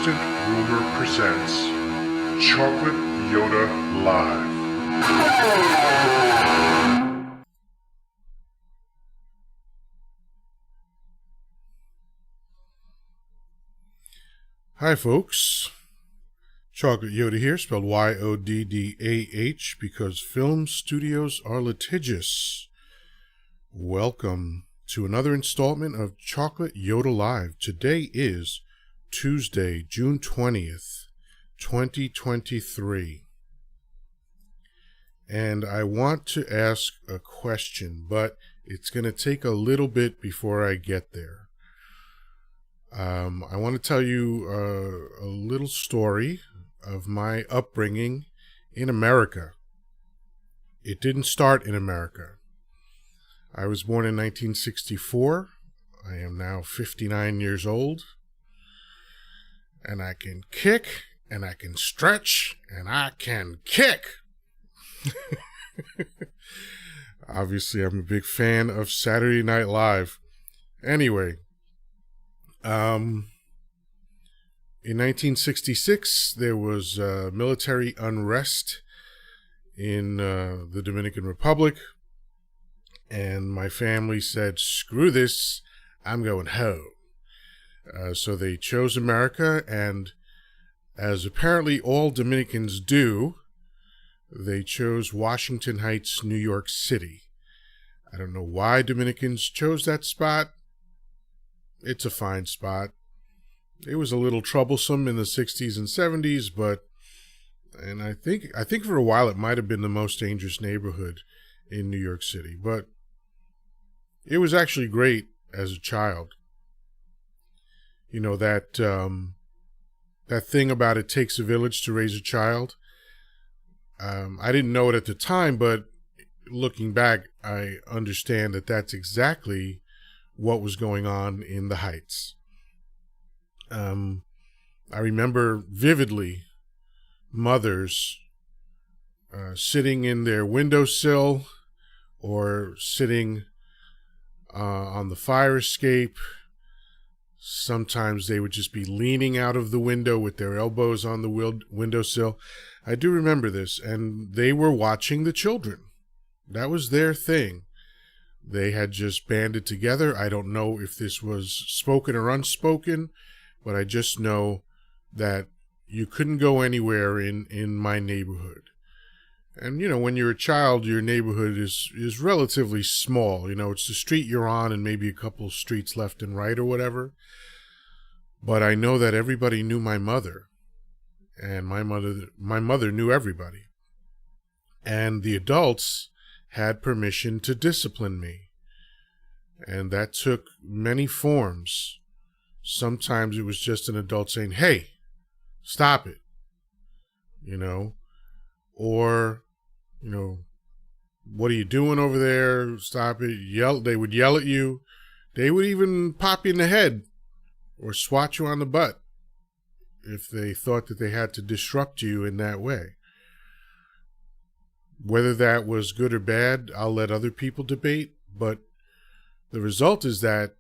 Assistant Ruler presents Chocolate Yoddah Live. Hi folks, Chocolate Yoddah here, spelled Y-O-D-D-A-H, because film studios are litigious. Welcome to another installment of Chocolate Yoddah Live. Today is Tuesday, June 20th, 2023. And I want to ask a question, but it's going to take a little bit before I get there. I want to tell you a little story of my upbringing in America. It didn't start in America. I was born in 1964. I am now 59 years old. And I can kick, and I can stretch, and I can kick. Obviously, I'm a big fan of Saturday Night Live. Anyway, in 1966, there was military unrest in the Dominican Republic. And my family said, screw this, I'm going home. So they chose America, and as apparently all Dominicans do, they chose Washington Heights, New York City. I don't know why Dominicans chose that spot. It's a fine spot. It was a little troublesome in the 60s and 70s, and I think for a while it might have been the most dangerous neighborhood in New York City, but it was actually great as a child. You know, that thing about it takes a village to raise a child. I didn't know it at the time, but looking back, I understand that that's exactly what was going on in the Heights. I remember vividly mothers sitting in their windowsill or sitting on the fire escape. Sometimes they would just be leaning out of the window with their elbows on the windowsill. I do remember this, and they were watching the children. That was their thing. They had just banded together. I don't know if this was spoken or unspoken, but I just know that you couldn't go anywhere in my neighborhood. And, you know, when you're a child, your neighborhood is relatively small. You know, it's the street you're on and maybe a couple streets left and right or whatever. But I know that everybody knew my mother, and my mother knew everybody. And the adults had permission to discipline me. And that took many forms. Sometimes it was just an adult saying, hey, stop it, you know, or, you know, what are you doing over there? Stop it. They would yell at you. They would even pop you in the head or swat you on the butt if they thought that they had to disrupt you in that way. Whether that was good or bad, I'll let other people debate, but the result is that,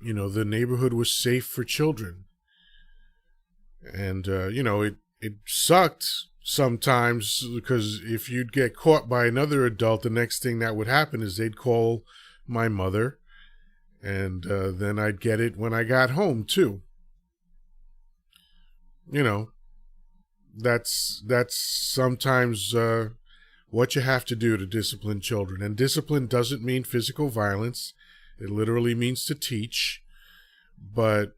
you know, the neighborhood was safe for children. And, you know, it sucked sometimes, because if you'd get caught by another adult, the next thing that would happen is they'd call my mother, and then I'd get it when I got home too. You know, that's sometimes what you have to do to discipline children. And discipline doesn't mean physical violence. It literally means to teach. But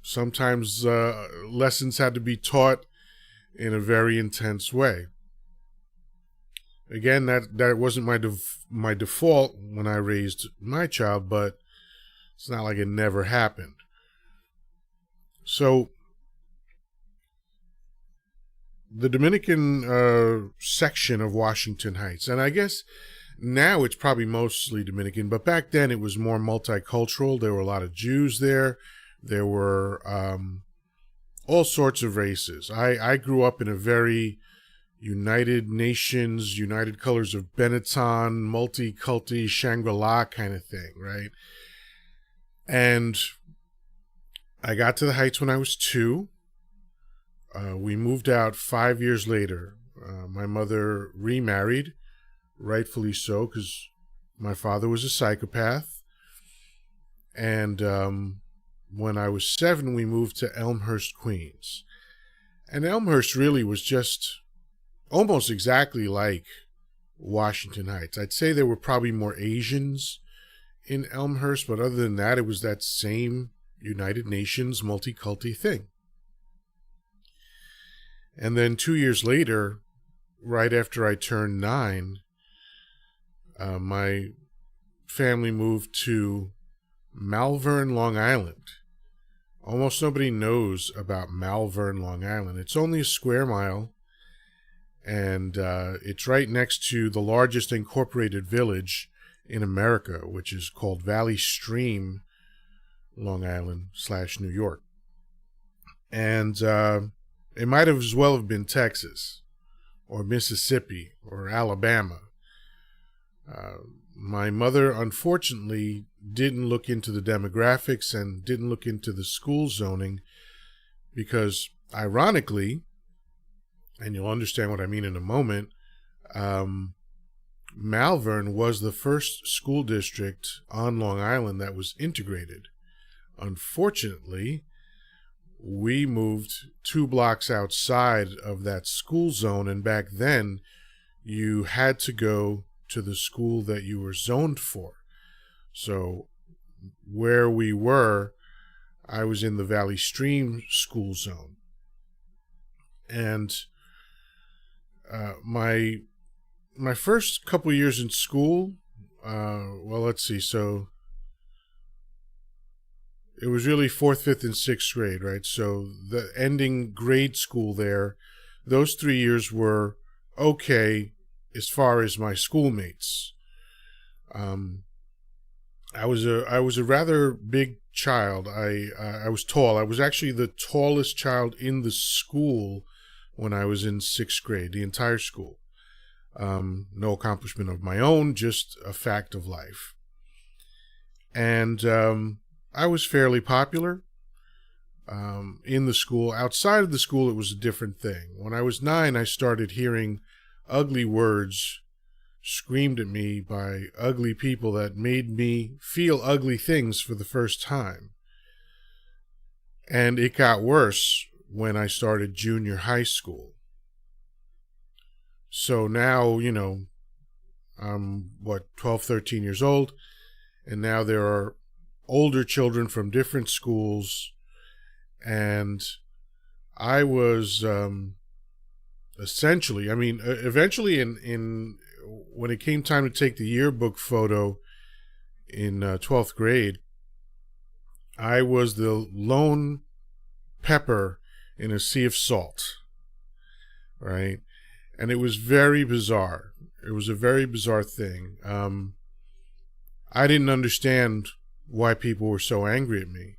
sometimes lessons had to be taught in a very intense way. Again, that wasn't my default when I raised my child, but it's not like it never happened. So the Dominican section of Washington Heights, and I guess now it's probably mostly Dominican, but back then it was more multicultural. There were a lot of Jews there. There were all sorts of races. I grew up in a very United Nations, United Colors of Benetton, multi-culti, Shangri-La kind of thing, right? And I got to the Heights when I was 2. We moved out 5 years later. My mother remarried, rightfully so, because my father was a psychopath. And when I was 7, we moved to Elmhurst, Queens. And Elmhurst really was just almost exactly like Washington Heights. I'd say there were probably more Asians in Elmhurst, but other than that, it was that same United Nations multi-culti thing. And then 2 years later, right after I turned 9, my family moved to Malvern, Long Island. Almost nobody knows about Malvern, Long Island. It's only a square mile, and it's right next to the largest incorporated village in America, which is called Valley Stream, Long Island / New York. And it might have as well have been Texas or Mississippi or Alabama. My mother, unfortunately, didn't look into the demographics and didn't look into the school zoning because, ironically, and you'll understand what I mean in a moment, Malvern was the first school district on Long Island that was integrated. Unfortunately, we moved 2 blocks outside of that school zone, and back then you had to go to the school that you were zoned for. So where we were, I was in the Valley Stream school zone. And my first couple years in school, well, let's see, so it was really 4th, 5th, and 6th grade, right? So the ending grade school there, those 3 years were okay as far as my schoolmates. I was a rather big child. I was tall. I was actually the tallest child in the school when I was in 6th grade, the entire school. No accomplishment of my own, just a fact of life. And I was fairly popular in the school. Outside of the school, it was a different thing. When I was 9, I started hearing ugly words screamed at me by ugly people that made me feel ugly things for the first time. And it got worse when I started junior high school. So now, you know, I'm 12, 13 years old, and now there are older children from different schools, and I was essentially, I mean, eventually in when it came time to take the yearbook photo in 12th grade, I was the lone pepper in a sea of salt, right? And it was very bizarre. It was a very bizarre thing. I didn't understand why people were so angry at me.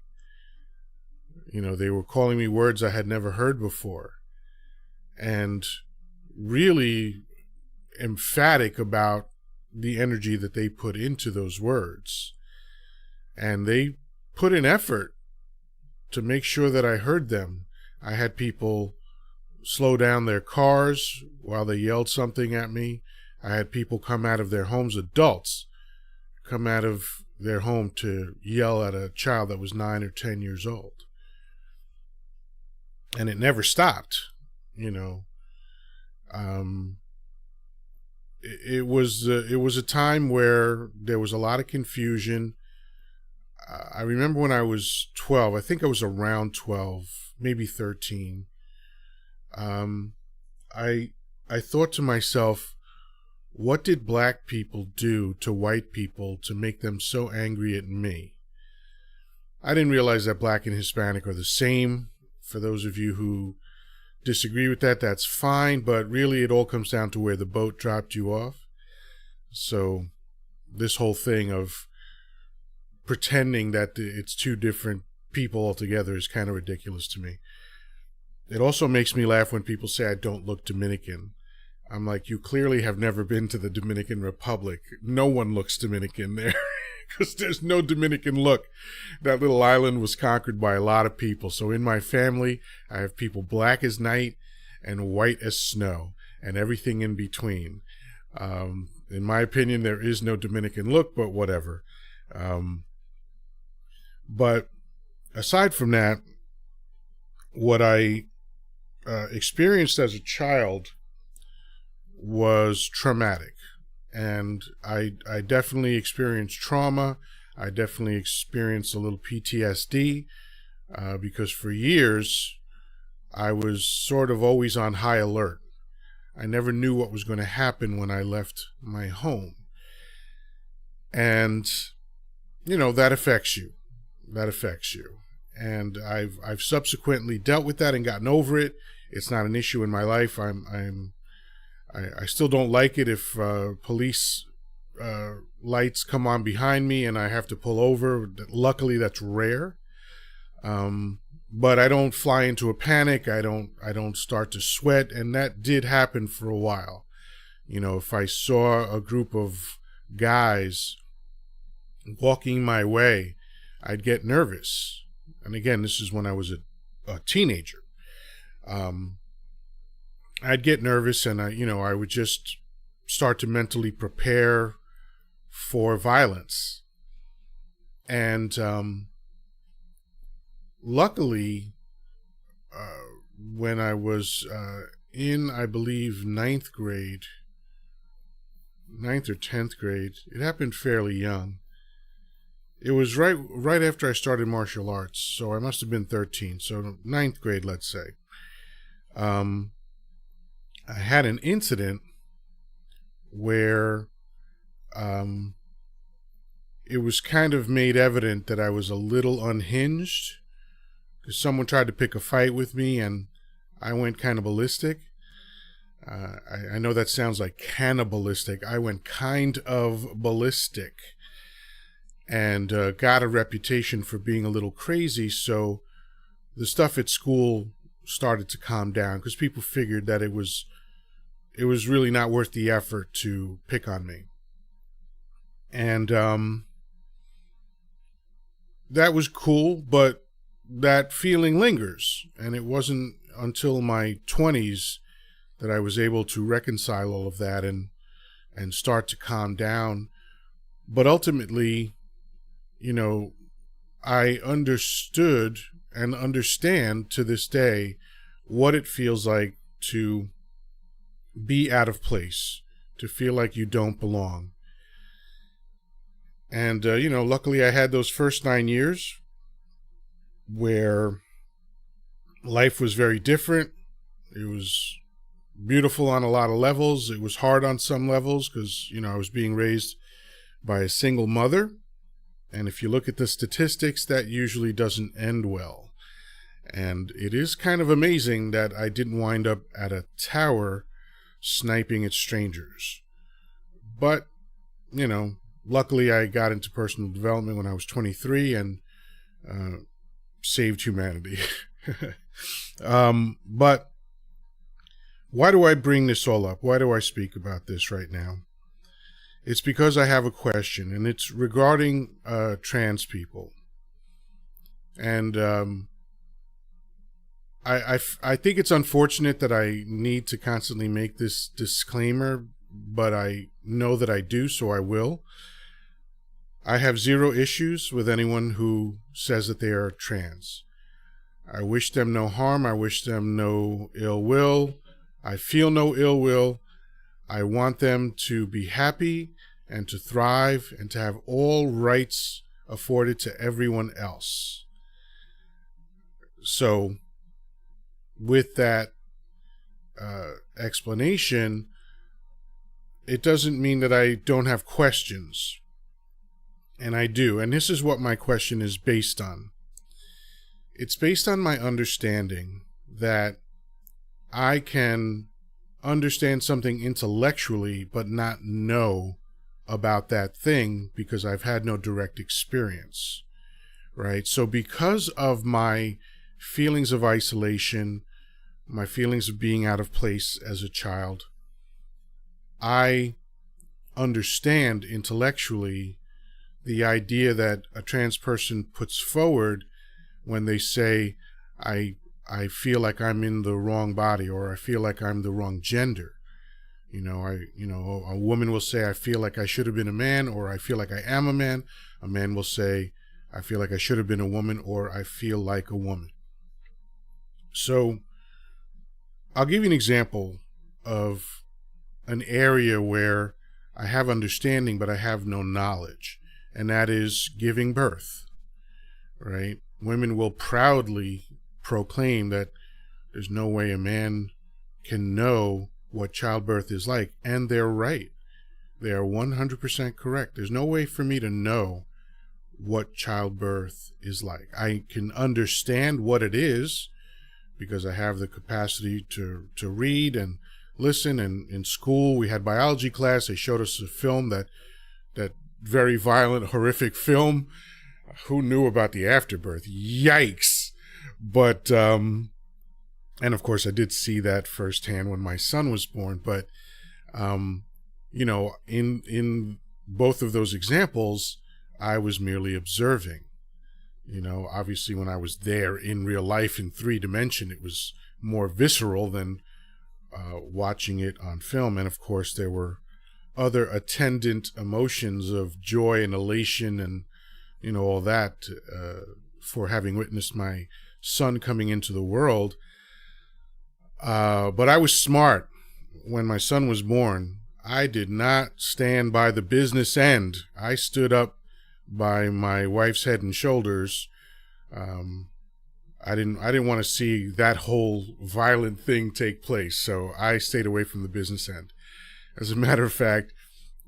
You know, they were calling me words I had never heard before, and really emphatic about the energy that they put into those words. And they put in effort to make sure that I heard them. I had people slow down their cars while they yelled something at me. I had people come out of their homes, adults, come out of their home to yell at a child that was 9 or 10 years old. And it never stopped, you know. It was a time where there was a lot of confusion. I remember when I was 12, I think I was around 12, maybe 13. I thought to myself, what did black people do to white people to make them so angry at me? I didn't realize that black and Hispanic are the same. For those of you who disagree with that, that's fine, but really it all comes down to where the boat dropped you off. So this whole thing of pretending that it's two different people altogether is kind of ridiculous to me. It also makes me laugh when people say I don't look Dominican. I'm like, you clearly have never been to the Dominican Republic. No one looks Dominican there. because there's no Dominican look. That little island was conquered by a lot of people. So in my family, I have people black as night and white as snow and everything in between. In my opinion, there is no Dominican look, but whatever. But aside from that, what I experienced as a child was traumatic. And I definitely experienced trauma. I definitely experienced a little PTSD because for years I was sort of always on high alert. I never knew what was going to happen when I left my home. And, you know, that affects you. That affects you. And I've subsequently dealt with that and gotten over it. It's not an issue in my life. I still don't like it if police lights come on behind me and I have to pull over. Luckily, that's rare. But I don't fly into a panic. I don't start to sweat, and that did happen for a while. You know, if I saw a group of guys walking my way, I'd get nervous. And again, this is when I was a teenager. I'd get nervous, and I would just start to mentally prepare for violence. And luckily, when I was in, I believe, ninth or 10th grade, it happened fairly young. It was right after I started martial arts, so I must have been 13. So ninth grade, let's say. I had an incident where it was kind of made evident that I was a little unhinged because someone tried to pick a fight with me and I went kind of ballistic. I know that sounds like cannibalistic. I went kind of ballistic and got a reputation for being a little crazy. So the stuff at school started to calm down because people figured that it was really not worth the effort to pick on me. And that was cool, but that feeling lingers. And it wasn't until my 20s that I was able to reconcile all of that and start to calm down. But ultimately, you know, I understood and understand to this day what it feels like to be out of place, to feel like you don't belong. And, luckily I had those first 9 years where life was very different. It was beautiful on a lot of levels. It was hard on some levels because, I was being raised by a single mother. And if you look at the statistics, that usually doesn't end well. And it is kind of amazing that I didn't wind up at a tower sniping at strangers. But, luckily I got into personal development when I was 23 and saved humanity. But why do I bring this all up? Why do I speak about this right now? It's because I have a question, and it's regarding trans people. And I think it's unfortunate that I need to constantly make this disclaimer, but I know that I do, so I will. I have zero issues with anyone who says that they are trans. I wish them no harm. I wish them no ill will. I feel no ill will. I want them to be happy and to thrive and to have all rights afforded to everyone else. So, with that explanation, it doesn't mean that I don't have questions. And I do. And this is what my question is based on. It's based on my understanding that I can understand something intellectually but not know about that thing because I've had no direct experience, right? So because of my feelings of isolation, my feelings of being out of place as a child, I understand intellectually the idea that a trans person puts forward when they say, I feel like I'm in the wrong body, or I feel like I'm the wrong gender. A woman will say, I feel like I should have been a man, or I feel like I am a man. A man will say, I feel like I should have been a woman, or I feel like a woman. So I'll give you an example of an area where I have understanding, but I have no knowledge, and that is giving birth, right? Women will proudly proclaim that there's no way a man can know what childbirth is like, and they're right. They are 100% correct. There's no way for me to know what childbirth is like. I can understand what it is because I have the capacity to read and listen. And in school, we had biology class. They showed us a film, that very violent, horrific film. Who knew about the afterbirth? Yikes. But, and of course I did see that firsthand when my son was born. But, in both of those examples, I was merely observing. Obviously when I was there in real life in 3D, it was more visceral than watching it on film. And of course there were other attendant emotions of joy and elation and, all that for having witnessed my son coming into the world. But I was smart. When my son was born, I did not stand by the business end. I stood up by my wife's head and shoulders. I didn't want to see that whole violent thing take place, so I stayed away from the business end. As a matter of fact,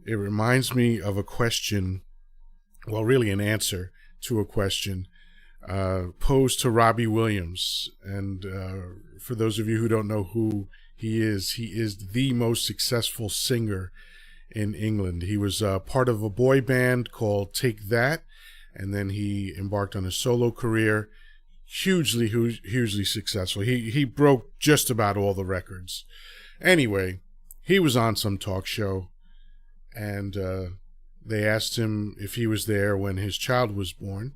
it reminds me of a question, well, really an answer to a question posed to Robbie Williams. And for those of you who don't know who he is the most successful singer in England. He was part of a boy band called Take That, and then he embarked on a solo career, hugely successful. He broke just about all the records. Anyway, he was on some talk show, and they asked him if he was there when his child was born,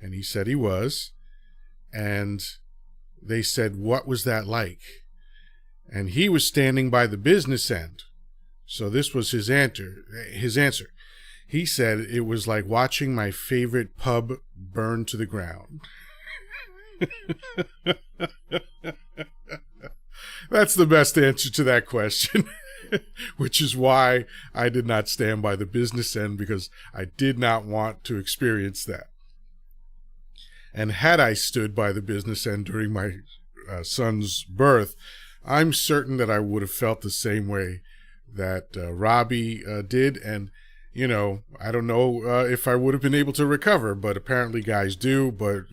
and he said he was. And they said, what was that like? And he was standing by the business end. So this was his answer. He said it was like watching my favorite pub burn to the ground. That's the best answer to that question, which is why I did not stand by the business end, because I did not want to experience that. And had I stood by the business end during my son's birth, I'm certain that I would have felt the same way that Robbie did. And, I don't know if I would have been able to recover, but apparently guys do. But,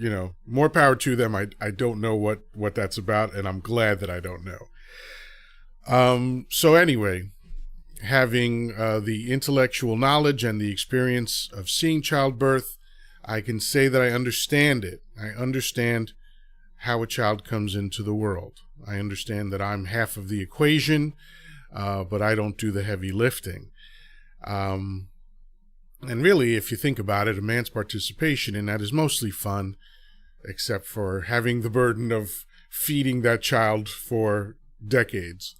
more power to them. I don't know what that's about, and I'm glad that I don't know. So anyway, having the intellectual knowledge and the experience of seeing childbirth, I can say that I understand it. I understand how a child comes into the world. I understand that I'm half of the equation, but I don't do the heavy lifting. And really, if you think about it, a man's participation in that is mostly fun, except for having the burden of feeding that child for decades.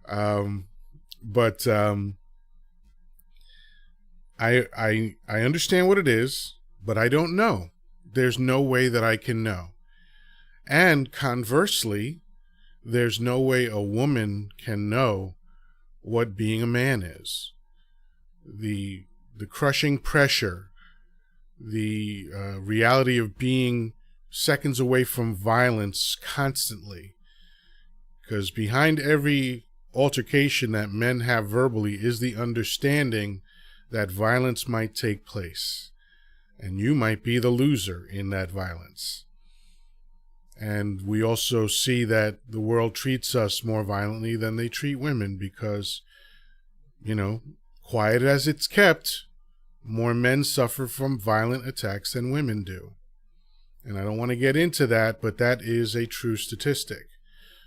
But I understand what it is, but I don't know. There's no way that I can know. And conversely, there's no way a woman can know what being a man is. The crushing pressure, the reality of being seconds away from violence constantly. Because behind every altercation that men have verbally is the understanding that violence might take place. And you might be the loser in that violence. And we also see that the world treats us more violently than they treat women because, quiet as it's kept, more men suffer from violent attacks than women do. And I don't want to get into that, but that is a true statistic.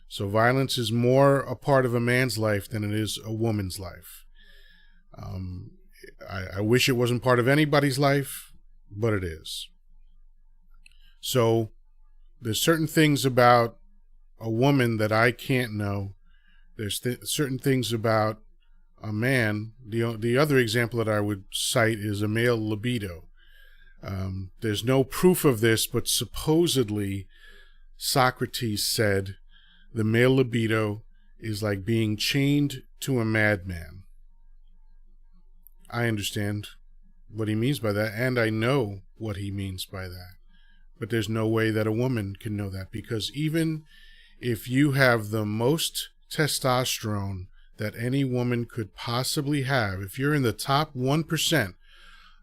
So violence is more a part of a man's life than it is a woman's life. I wish it wasn't part of anybody's life, but it is. So there's certain things about a woman that I can't know. There's certain things about a man. The other example that I would cite is a male libido. There's no proof of this, but supposedly Socrates said the male libido is like being chained to a madman. I understand what he means by that, and I know what he means by that. But there's no way that a woman can know that, because even if you have the most testosterone that any woman could possibly have, if you're in the top 1%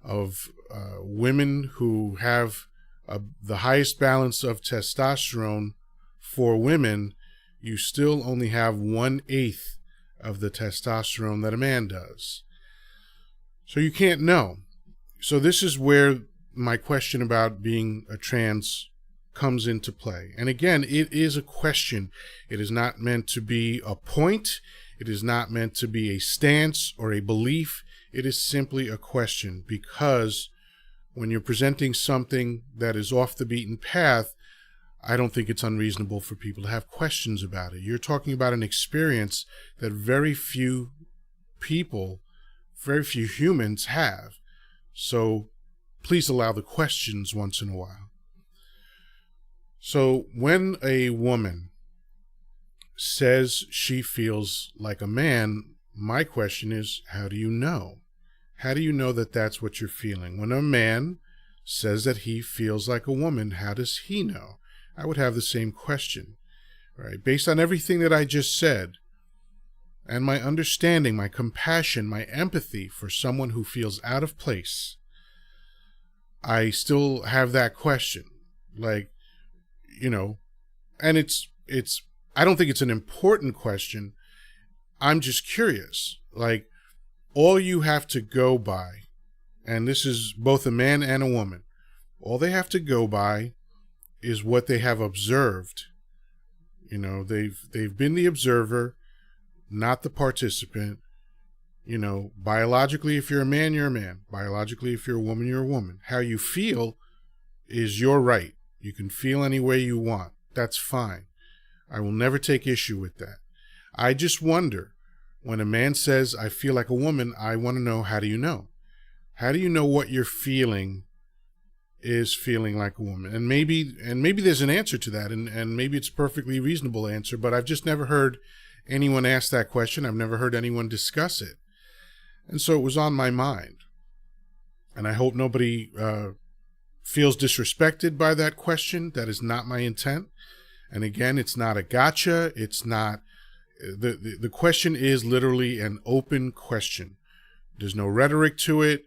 of women who have the highest balance of testosterone for women, you still only have 1/8 of the testosterone that a man does. So you can't know. So this is where my question about being a trans comes into play. And again, it is a question. It is not meant to be a point. It is not meant to be a stance or a belief. It is simply a question, because when you're presenting something that is off the beaten path, I don't think it's unreasonable for people to have questions about it. You're talking about an experience that very few people, very few humans have. So please allow the questions once in a while. So when a woman says she feels like a man, my question is, how do you know? How do you know that that's what you're feeling? When a man says that he feels like a woman, how does he know? I would have the same question, right? Based on everything that I just said, and my understanding, my compassion, my empathy for someone who feels out of place, I still have that question. Like, and it's I don't think it's an important question. I'm just curious. Like, all you have to go by, and this is both a man and a woman, all they have to go by is what they have observed. They've been the observer, not the participant. Biologically, if you're a man, you're a man. Biologically, if you're a woman, you're a woman. How you feel is your right. You can feel any way you want. That's fine. I will never take issue with that. I just wonder, when a man says, I feel like a woman, I want to know, how do you know? How do you know what you're feeling is feeling like a woman? And maybe there's an answer to that, and maybe it's a perfectly reasonable answer, but I've just never heard anyone ask that question. I've never heard anyone discuss it. And so it was on my mind. And I hope nobody feels disrespected by that question. That is not my intent. And again, it's not a gotcha. It's not, the question is literally an open question. There's no rhetoric to it.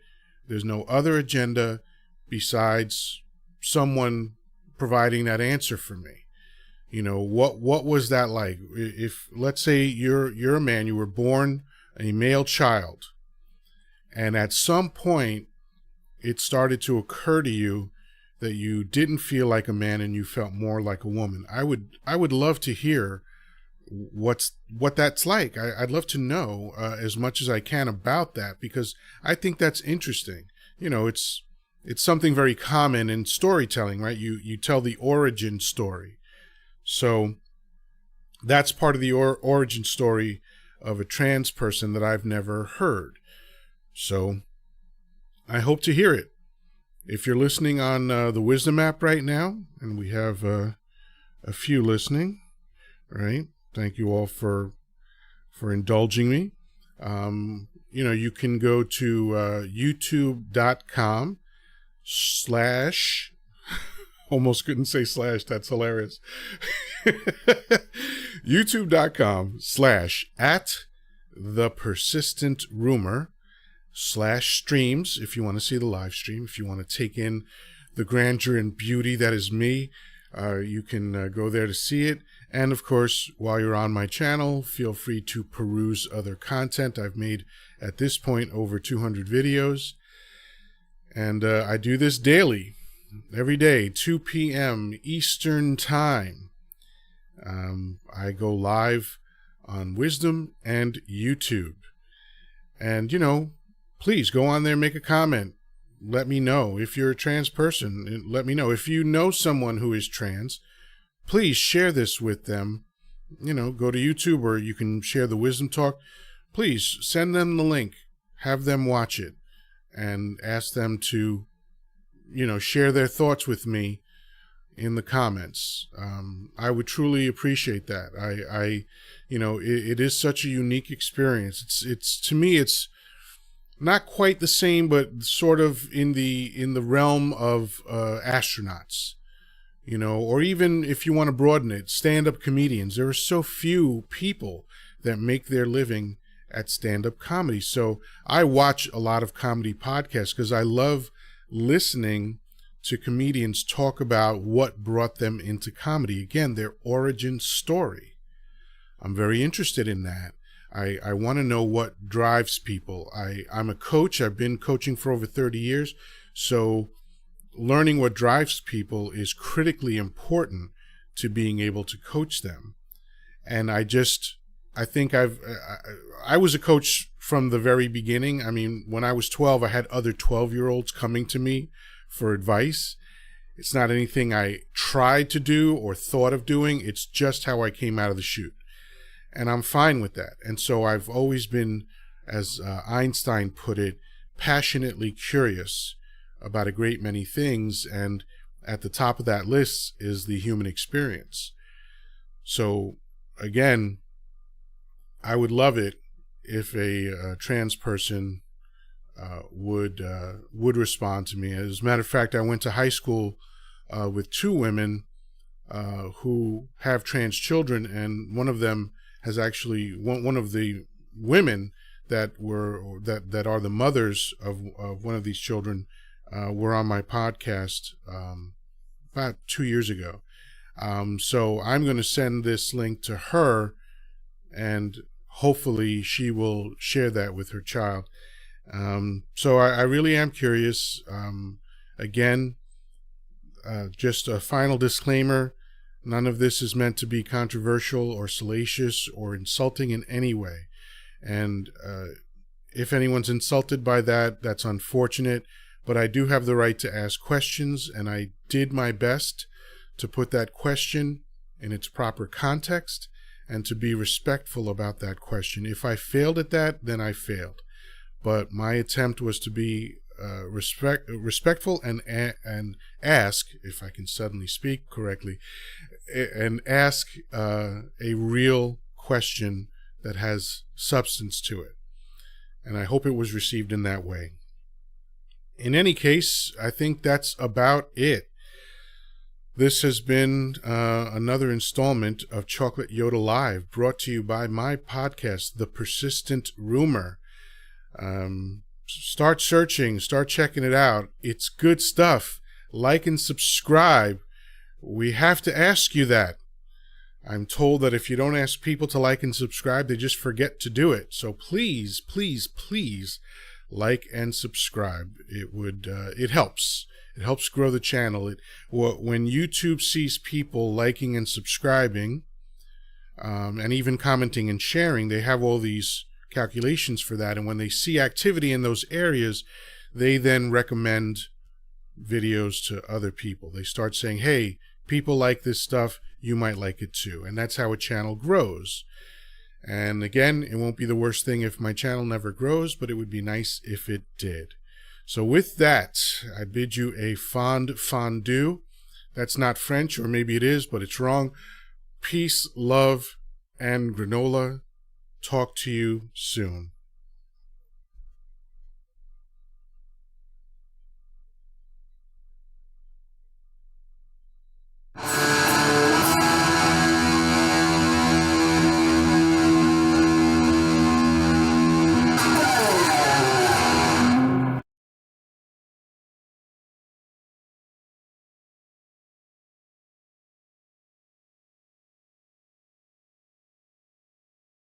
There's no other agenda besides someone providing that answer for me. What was that like? If, let's say you're a man, you were born a male child, and at some point it started to occur to you that you didn't feel like a man and you felt more like a woman. I would love to hear what that's like. I'd love to know as much as I can about that, because I think that's interesting. It's something very common in storytelling, right? You tell the origin story. So that's part of the origin story of a trans person that I've never heard. So I hope to hear it. If you're listening on the Wisdom app right now, and we have a few listening, right? Thank you all for indulging me. You can go to youtube.com/ almost couldn't say slash, that's hilarious. youtube.com/ @thepersistentrumor/ /streams, if you want to see the live stream. If you want to take in the grandeur and beauty that is me, you can go there to see it. And of course, while you're on my channel, feel free to peruse other content. I've made at this point over 200 videos, and I do this daily, every day, 2 p.m. Eastern Time. I go live on Wisdom and YouTube. And, please go on there, make a comment. Let me know. If you're a trans person, let me know. If you know someone who is trans, please share this with them. Go to YouTube, or you can share the Wisdom Talk. Please send them the link, have them watch it, and ask them to, share their thoughts with me in the comments. I would truly appreciate that. It is such a unique experience. It's to me, it's not quite the same, but sort of in the realm of astronauts, or even if you want to broaden it, stand-up comedians. There are so few people that make their living at stand-up comedy. So I watch a lot of comedy podcasts because I love listening to comedians talk about what brought them into comedy. Again, their origin story. I'm very interested in that. I want to know what drives people. I'm a coach. I've been coaching for over 30 years. So learning what drives people is critically important to being able to coach them. And I think I was a coach from the very beginning. I mean, when I was 12, I had other 12-year-olds coming to me for advice. It's not anything I tried to do or thought of doing. It's just how I came out of the chute. And I'm fine with that. And so I've always been, as Einstein put it, passionately curious about a great many things. And at the top of that list is the human experience. So again, I would love it if a trans person would respond to me. As a matter of fact, I went to high school with two women who have trans children, and one of them has actually, one of the women that are the mothers of one of these children were on my podcast about 2 years ago. So I'm going to send this link to her, and hopefully she will share that with her child. So I really am curious. Again, just a final disclaimer. None of this is meant to be controversial or salacious or insulting in any way. And if anyone's insulted by that, that's unfortunate. But I do have the right to ask questions, and I did my best to put that question in its proper context and to be respectful about that question. If I failed at that, then I failed. But my attempt was to be respectful and ask, if I can suddenly speak correctly, and ask a real question that has substance to it. And I hope it was received in that way. In any case, I think that's about it. This has been another installment of Chocolate Yoddah Live, brought to you by my podcast, The Persistent Rumor. Start searching, start checking it out. It's good stuff. Like and subscribe. We have to ask you that. I'm told that if you don't ask people to like and subscribe, they just forget to do it. So please, please, please like and subscribe. It helps. It helps grow the channel. When YouTube sees people liking and subscribing, and even commenting and sharing, they have all these calculations for that. And when they see activity in those areas, they then recommend videos to other people. They start saying, hey, people like this stuff, you might like it too. And that's how a channel grows. And again, it won't be the worst thing if my channel never grows, but it would be nice if it did. So with that, I bid you a fond fondue. That's not French, or maybe it is, but it's wrong. Peace, love, and granola. Talk to you soon.